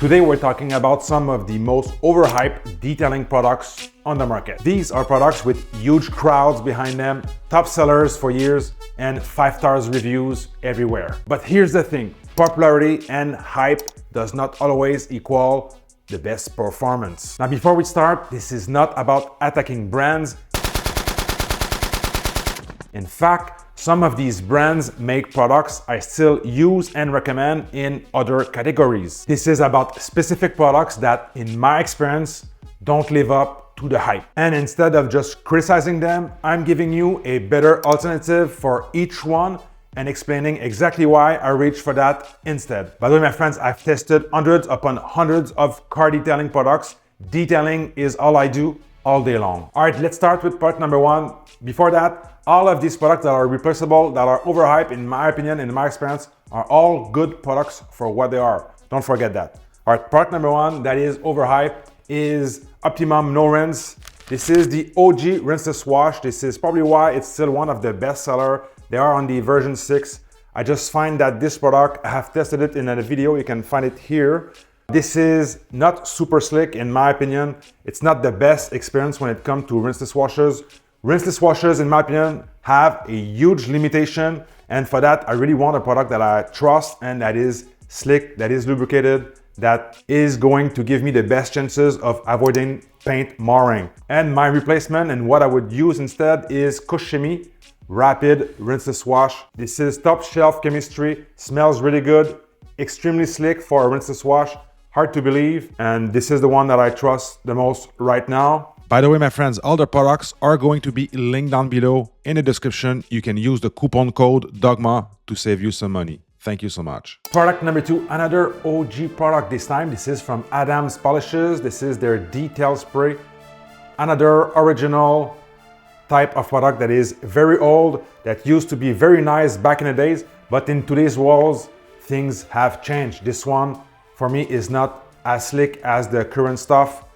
Today we're talking about some of the most overhyped detailing products on the market. These are products with huge crowds behind them, top sellers for years, and 5-star reviews everywhere. But here's the thing, popularity and hype does not always equal the best performance. Now before we start, this is not about attacking brands. In fact, some of these brands make products I still use and recommend in other categories. This is about specific products that, in my experience, don't live up to the hype. And instead of just criticizing them, I'm giving you a better alternative for each one and explaining exactly why I reached for that instead. By the way, my friends, I've tested hundreds upon hundreds of car detailing products. Detailing is all I do all day long. All right, let's start with part number one. Before that, all of these products that are replaceable, that are overhyped, in my opinion, in my experience, are all good products for what they are. Don't forget that. All right, product number one that is overhyped is Optimum No Rinse. This is the OG Rinseless wash. This is probably why it's still one of the best sellers. They are on the version 6. I just find that this product, I have tested it in a video. You can find it here. This is not super slick in my opinion. It's not the best experience when it comes to rinseless washers. Rinseless washers, in my opinion, have a huge limitation. And for that, I really want a product that I trust and that is slick, that is lubricated, that is going to give me the best chances of avoiding paint marring. And my replacement and what I would use instead is Kushimi Rapid Rinseless Wash. This is top shelf chemistry, smells really good, extremely slick for a rinseless wash, hard to believe. And this is the one that I trust the most right now. By the way, my friends, all the products are going to be linked down below in the description. You can use the coupon code Dogma to save you some money. Thank you so much. Product number two, another OG product this time. This is from Adams Polishes. This is their detail spray. Another original type of product that is very old, that used to be very nice back in the days, but in today's world, things have changed. This one, for me, is not as slick as the current stuff.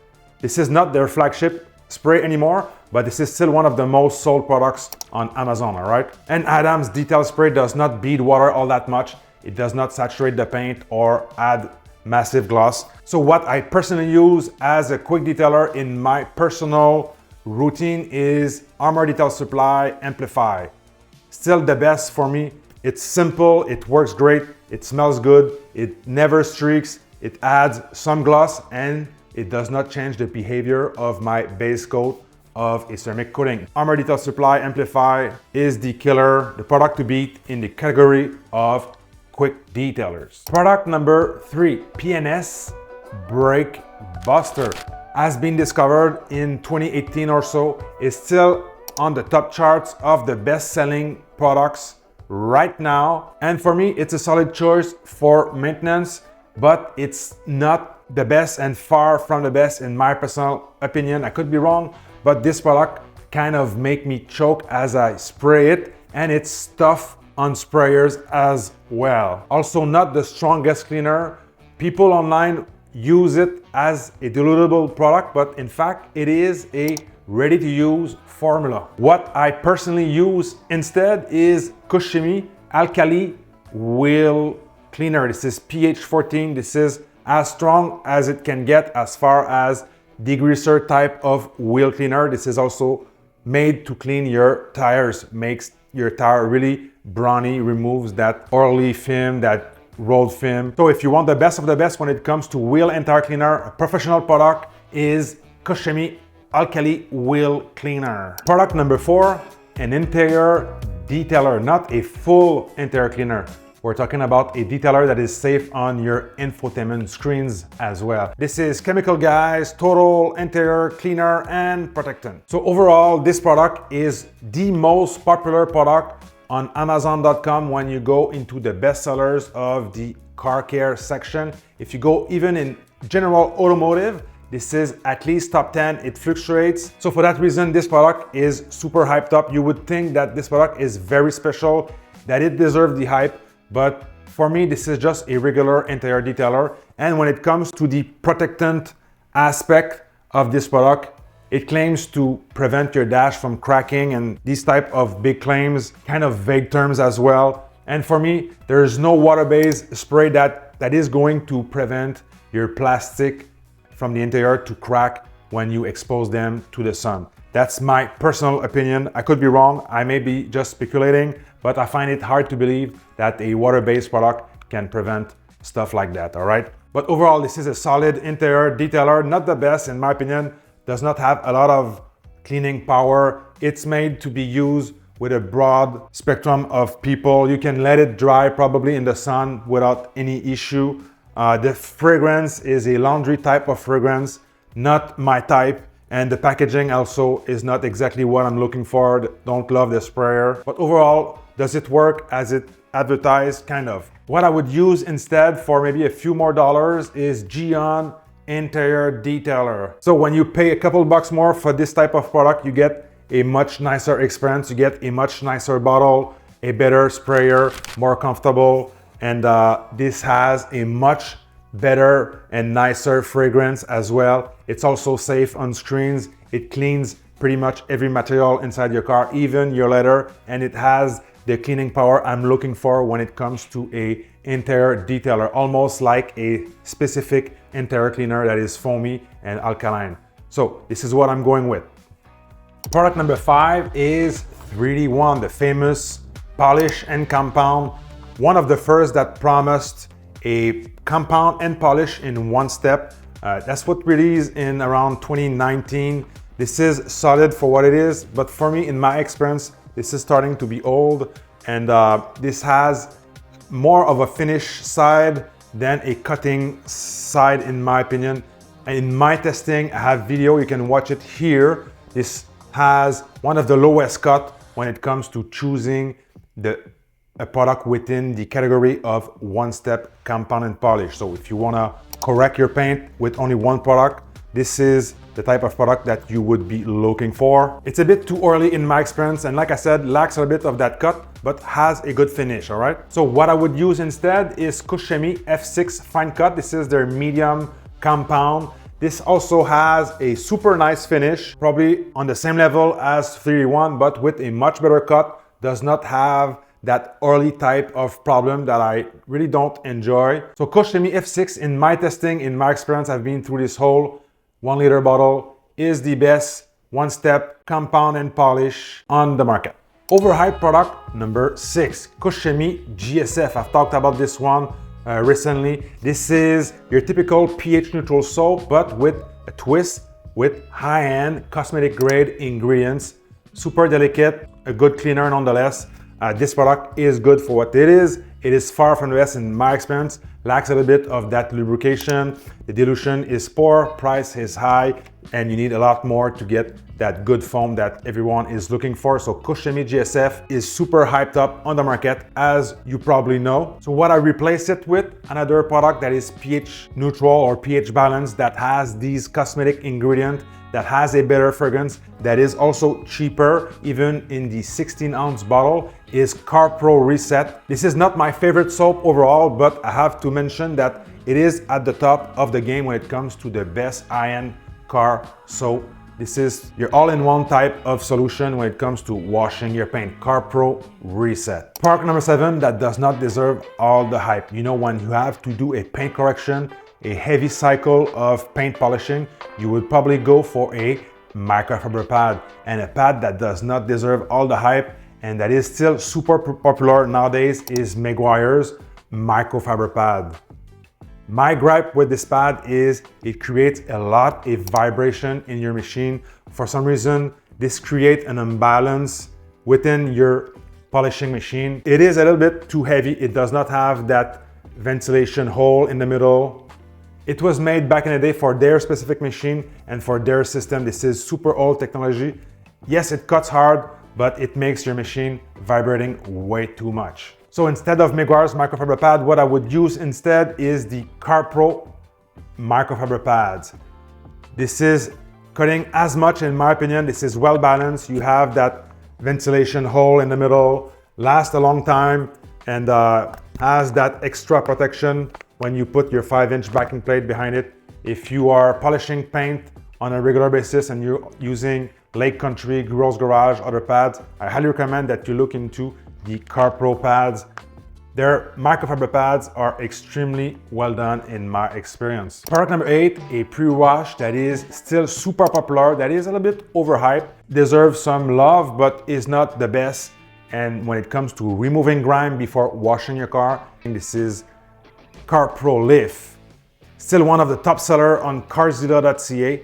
This is not their flagship spray anymore, but this is still one of the most sold products on Amazon, all right? And Adam's detail spray does not bead water all that much. It does not saturate the paint or add massive gloss. So what I personally use as a quick detailer in my personal routine is Armor Detail Supply Amplify. Still the best for me. It's simple, it works great, it smells good, it never streaks, it adds some gloss, and it does not change the behavior of my base coat of a ceramic coating. Armor Detail Supply Amplify is the killer, the product to beat in the category of quick detailers. Product number three, PNS Brake Buster. Has been discovered in 2018 or so, is still on the top charts of the best-selling products right now. And for me, it's a solid choice for maintenance, but it's not the best and far from the best in my personal opinion. I could be wrong, but this product kind of make me choke as I spray it, and it's tough on sprayers as well. Also not the strongest cleaner. People online use it as a dilutable product, but in fact, it is a ready-to-use formula. What I personally use instead is Kushimi Alkali Wheel Cleaner. This is pH 14. This is as strong as it can get as far as degreaser type of wheel cleaner. This is also made to clean your tires, makes your tire really browny, removes that oily film, that rolled film. So if you want the best of the best when it comes to wheel and tire cleaner, a professional product is Kushimi Alkali Wheel Cleaner. Product number four, an interior detailer, not a full interior cleaner. We're talking about a detailer that is safe on your infotainment screens as well. This is Chemical Guys Total Interior Cleaner and Protectant. So overall, this product is the most popular product on Amazon.com when you go into the bestsellers of the car care section. If you go even in general automotive, this is at least top 10, it fluctuates. So for that reason, this product is super hyped up. You would think that this product is very special, that it deserves the hype. But for me, this is just a regular interior detailer. And when it comes to the protectant aspect of this product, it claims to prevent your dash from cracking, and these type of big claims, kind of vague terms as well. And for me, there is no water-based spray that is going to prevent your plastic from the interior to crack when you expose them to the sun. That's my personal opinion. I could be wrong. I may be just speculating, but I find it hard to believe that a water-based product can prevent stuff like that, all right? But overall, this is a solid interior detailer, not the best in my opinion, does not have a lot of cleaning power. It's made to be used with a broad spectrum of people. You can let it dry probably in the sun without any issue. The fragrance is a laundry type of fragrance, not my type. And the packaging also is not exactly what I'm looking for. Don't love the sprayer. But overall, does it work as it advertised? Kind of. What I would use instead for maybe a few more dollars is Geon Interior Detailer. So when you pay a couple bucks more for this type of product, you get a much nicer experience. You get a much nicer bottle, a better sprayer, more comfortable. And this has a much better and nicer fragrance as well. It's also safe on screens. It cleans pretty much every material inside your car, even your leather, and it has the cleaning power I'm looking for when it comes to a interior detailer, almost like a specific interior cleaner that is foamy and alkaline. So this is what I'm going with. Product number 5 is 3D1, the famous polish and compound. One of the first that promised a compound and polish in one step. That's what released in around 2019. This is solid for what it is, but for me, in my experience, this is starting to be old, and this has more of a finish side than a cutting side, in my opinion. In my testing, I have video, you can watch it here. This has one of the lowest cut when it comes to choosing a product within the category of one-step compound and polish. So if you wanna correct your paint with only one product, this is the type of product that you would be looking for. It's a bit too early in my experience, and like I said, lacks a bit of that cut, but has a good finish, all right? So what I would use instead is Kushemi F6 Fine Cut. This is their medium compound. This also has a super nice finish, probably on the same level as 3D1, but with a much better cut. Does not have that early type of problem that I really don't enjoy. So Kushemi F6, in my testing, in my experience, I've been through this whole 1 liter bottle, is the best one-step compound and polish on the market. Overhyped product number 6, Kushemi GSF. I've talked about this one recently. This is your typical pH neutral soap, but with a twist, with high-end cosmetic grade ingredients. Super delicate, a good cleaner nonetheless. This product is good for what it is. It is far from the best in my experience. Lacks a little bit of that lubrication. The dilution is poor, price is high, and you need a lot more to get that good foam that everyone is looking for. So Kushemi GSF is super hyped up on the market, as you probably know. So what I replace it with, another product that is pH neutral or pH balanced, that has these cosmetic ingredients, that has a better fragrance, that is also cheaper, even in the 16-ounce bottle, is CarPro Reset. This is not my favorite soap overall, but I have to mention that it is at the top of the game when it comes to the best high-end car soap. This is your all-in-one type of solution when it comes to washing your paint. CarPro Reset. Product number 7 that does not deserve all the hype. You know, when you have to do a paint correction, a heavy cycle of paint polishing, you would probably go for a microfiber pad, and a pad that does not deserve all the hype and that is still super popular nowadays is Meguiar's microfiber pad. My gripe with this pad is it creates a lot of vibration in your machine. For some reason, this creates an imbalance within your polishing machine. It is a little bit too heavy. It does not have that ventilation hole in the middle. It was made back in the day for their specific machine and for their system. This is super old technology. Yes, it cuts hard, but it makes your machine vibrating way too much. So instead of Meguiar's microfiber pad, what I would use instead is the CarPro microfiber pads. This is cutting as much, in my opinion. This is well balanced. You have that ventilation hole in the middle, lasts a long time, and has that extra protection when you put your 5-inch backing plate behind it. If you are polishing paint on a regular basis and you're using Lake Country, Girls Garage, other pads, I highly recommend that you look into the CarPro pads. Their microfiber pads are extremely well done in my experience. Product number 8, a pre-wash that is still super popular, that is a little bit overhyped, deserves some love, but is not the best. And when it comes to removing grime before washing your car, this is Car Pro Lift. Still one of the top sellers on carzilla.ca.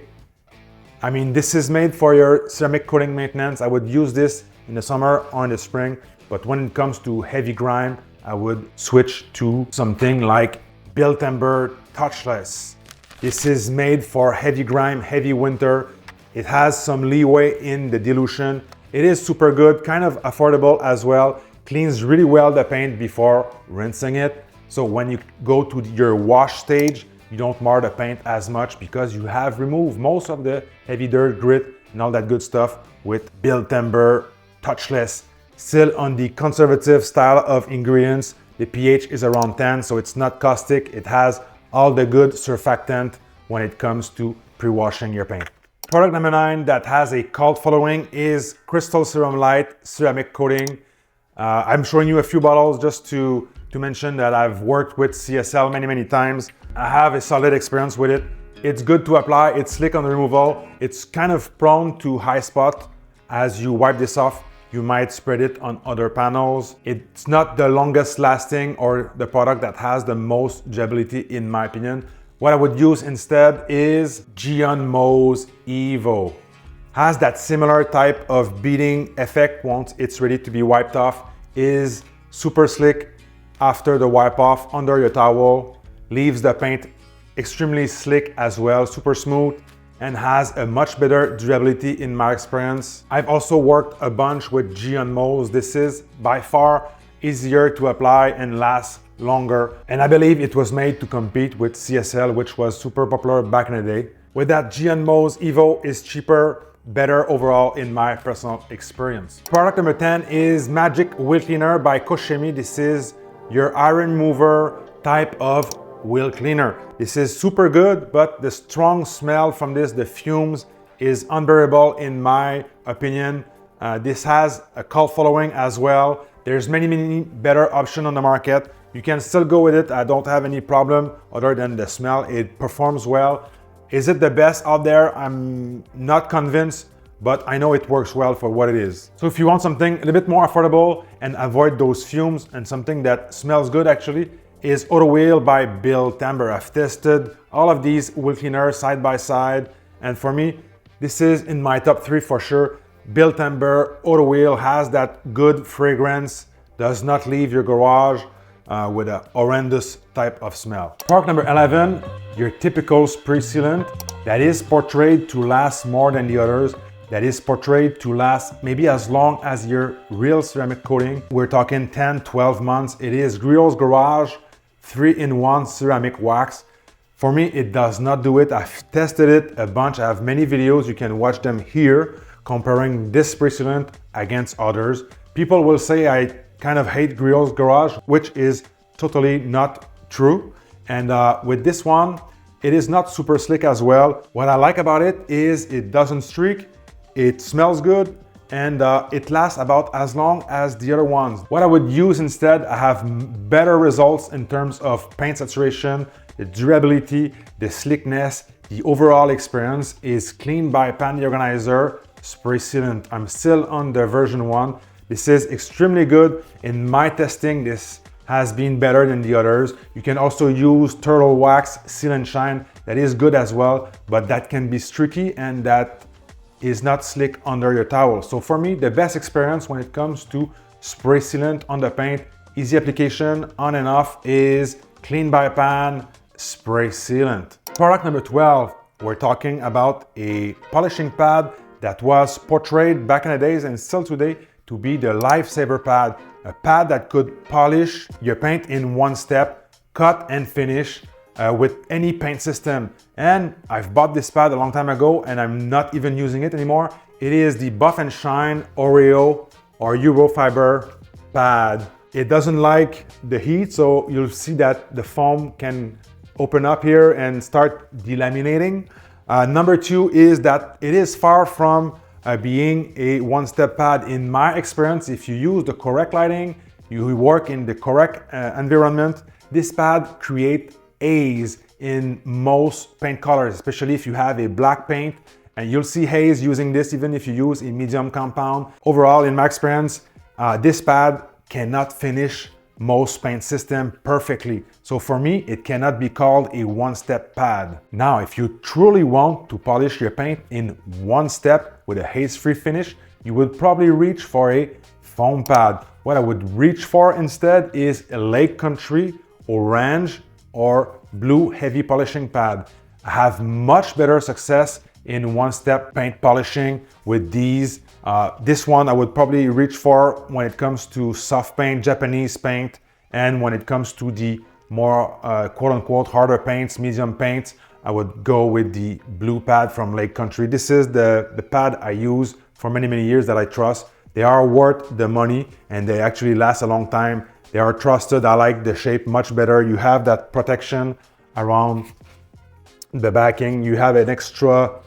I mean, this is made for your ceramic coating maintenance. I would use this in the summer or in the spring, but when it comes to heavy grime, I would switch to something like Built Timber Touchless. This is made for heavy grime, heavy winter. It has some leeway in the dilution. It is super good, kind of affordable as well. Cleans really well the paint before rinsing it. So when you go to your wash stage, you don't mar the paint as much because you have removed most of the heavy dirt, grit, and all that good stuff with Built Timber Touchless. Still on the conservative style of ingredients. The pH is around 10, so it's not caustic. It has all the good surfactant when it comes to pre-washing your paint. Product number 9 that has a cult following is Crystal Serum Light Ceramic Coating. I'm showing you a few bottles just to mention that I've worked with CSL many times. I have a solid experience with it. It's good to apply, it's slick on the removal. It's kind of prone to high spot. As you wipe this off, you might spread it on other panels. It's not the longest lasting or the product that has the most durability in my opinion. What I would use instead is Geon Mo's Evo. Has that similar type of beading effect once it's ready to be wiped off. Is super slick after the wipe off under your towel. Leaves the paint extremely slick as well, super smooth, and has a much better durability in my experience. I've also worked a bunch with Geon Mo's. This is by far easier to apply and lasts longer. And I believe it was made to compete with CSL, which was super popular back in the day. With that, Geon Mo's Evo is cheaper, better overall in my personal experience. Product number 10 is Magic Wheel Cleaner by Koshemi. This is your iron remover type of wheel cleaner. This is super good, but the strong smell from this, the fumes, is unbearable in my opinion. This has a cult following as well. There's many better options on the market. You can still go with it. I don't have any problem other than the smell. It performs well. Is it the best out there? I'm not convinced, but I know it works well for what it is. So if you want something a little bit more affordable and avoid those fumes and something that smells good actually, is Auto Wheel by Built Timber. I've tested all of these wheel cleaners side by side, and for me, this is in my top 3 for sure. Built Timber Auto Wheel has that good fragrance, does not leave your garage with a horrendous type of smell. Product number 11, your typical spray sealant that is portrayed to last more than the others, that is portrayed to last maybe as long as your real ceramic coating. We're talking 10-12 months. It is Griot's Garage 3-in-1 ceramic wax. For me, it does not do it. I've tested it a bunch. I have many videos. You can watch them here comparing this spray sealant against others. People will say I kind of hate Griot's Garage, which is totally not true. And with this one, it is not super slick as well. What I like about it is it doesn't streak, it smells good, and it lasts about as long as the other ones. What I would use instead, I have better results in terms of paint saturation, the durability, the slickness, the overall experience is Clean by Panty Organizer Spray Sealant. I'm still on the version 1. This is extremely good. In my testing, this has been better than the others. You can also use Turtle Wax Seal and Shine. That is good as well, but that can be streaky and that is not slick under your towel. So for me, the best experience when it comes to spray sealant on the paint, easy application on and off, is Clean by Pan Spray Sealant. Product number 12, we're talking about a polishing pad that was portrayed back in the days and still today to be the lifesaver pad. A pad that could polish your paint in one step, cut and finish with any paint system. And I've bought this pad a long time ago and I'm not even using it anymore. It is the Buff and Shine Oreo or Eurofiber pad. It doesn't like the heat, so you'll see that the foam can open up here and start delaminating. Number 2 is that it is far from being a one-step pad. In my experience, if you use the correct lighting, you work in the correct environment, this pad creates haze in most paint colors, especially if you have a black paint, and you'll see haze using this even if you use a medium compound. Overall, in my experience, this pad cannot finish most paint system perfectly. So for me, it cannot be called a one-step pad. Now, if you truly want to polish your paint in one step with a haze-free finish, you would probably reach for a foam pad. What I would reach for instead is a Lake Country, orange, or blue heavy polishing pad. I have much better success in one-step paint polishing with these. This one I would probably reach for when it comes to soft paint, Japanese paint, and when it comes to the more quote-unquote harder paints, medium paints, I would go with the blue pad from Lake Country. This is the pad I use for many years that I trust. They are worth the money and they actually last a long time. They are trusted. I like the shape much better. You have that protection around the backing. You have an extra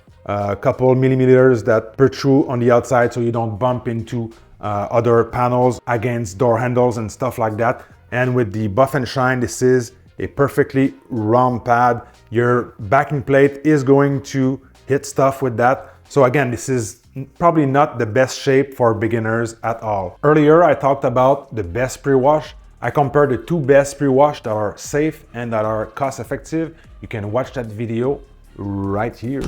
couple millimeters that protrude on the outside so you don't bump into other panels against door handles and stuff like that. And with the Buff and Shine, this is a perfectly round pad. Your backing plate is going to hit stuff with that. So again, this is probably not the best shape for beginners at all. Earlier, I talked about the best pre-wash. I compared the two best pre-wash that are safe and that are cost effective. You can watch that video right here.